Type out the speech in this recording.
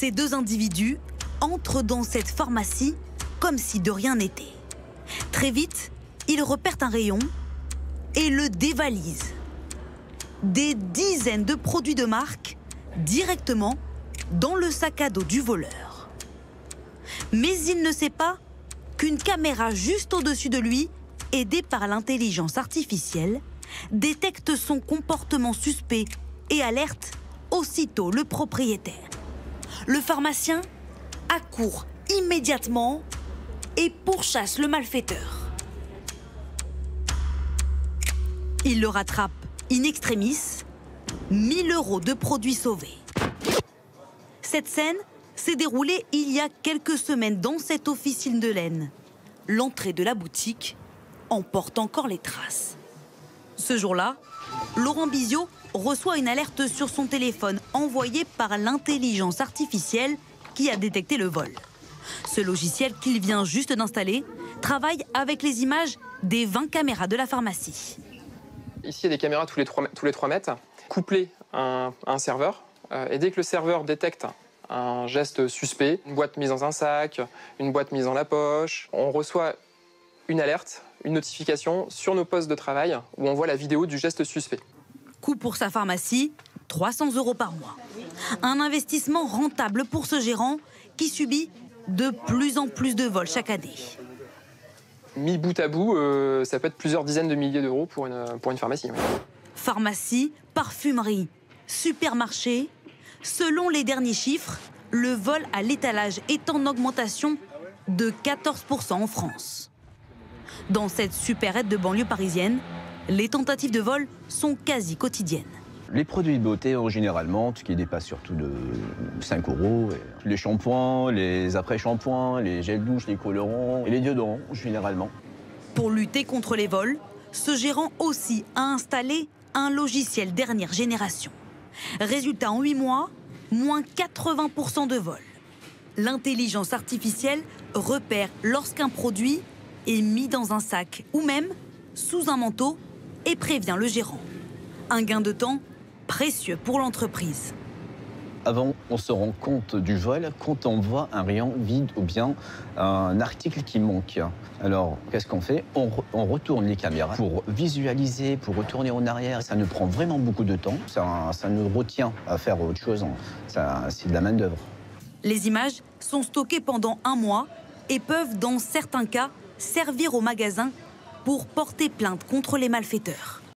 Ces deux individus entrent dans cette pharmacie comme si de rien n'était. Très vite, ils repèrent un rayon et le dévalisent. Des dizaines de produits de marque directement dans le sac à dos du voleur. Mais il ne sait pas qu'une caméra juste au-dessus de lui, aidée par l'intelligence artificielle, détecte son comportement suspect et alerte aussitôt le propriétaire. Le pharmacien accourt immédiatement et pourchasse le malfaiteur. Il le rattrape in extremis, 1 000 € de produits sauvés. Cette scène s'est déroulée il y a quelques semaines dans cette officine de laine. L'entrée de la boutique en porte encore les traces. Ce jour-là, Laurent Biziot reçoit une alerte sur son téléphone envoyée par l'intelligence artificielle qui a détecté le vol. Ce logiciel qu'il vient juste d'installer travaille avec les images des 20 caméras de la pharmacie. Ici, il y a des caméras tous les 3 mètres, couplées à un serveur. Et dès que le serveur détecte un geste suspect, une boîte mise dans un sac, une boîte mise dans la poche, on reçoit une alerte, une notification sur nos postes de travail où on voit la vidéo du geste suspect. Coût pour sa pharmacie, 300 € par mois. Un investissement rentable pour ce gérant qui subit de plus en plus de vols chaque année. Mis bout à bout, ça peut être plusieurs dizaines de milliers d'euros pour une pharmacie. Oui. Pharmacie, parfumerie, supermarché. Selon les derniers chiffres, le vol à l'étalage est en augmentation de 14% en France. Dans cette supérette de banlieue parisienne, les tentatives de vol sont quasi quotidiennes. Les produits de beauté, généralement, ce qui dépasse surtout de 5 €. Les shampoings, les après-shampoings, les gels douche, les colorants et les déodorants, généralement. Pour lutter contre les vols, ce gérant aussi a installé un logiciel dernière génération. Résultat, en 8 mois, moins 80% de vols. L'intelligence artificielle repère lorsqu'un produit est mis dans un sac ou même sous un manteau et prévient le gérant. Un gain de temps précieux pour l'entreprise. Avant, on se rend compte du vol quand on voit un rayon vide ou bien un article qui manque. Alors, qu'est-ce qu'on fait? On retourne les caméras pour visualiser, pour retourner en arrière. Ça nous prend vraiment beaucoup de temps. Ça nous retient à faire autre chose. C'est de la main-d'œuvre. Les images sont stockées pendant 1 mois et peuvent, dans certains cas, servir au magasin pour porter plainte contre les malfaiteurs.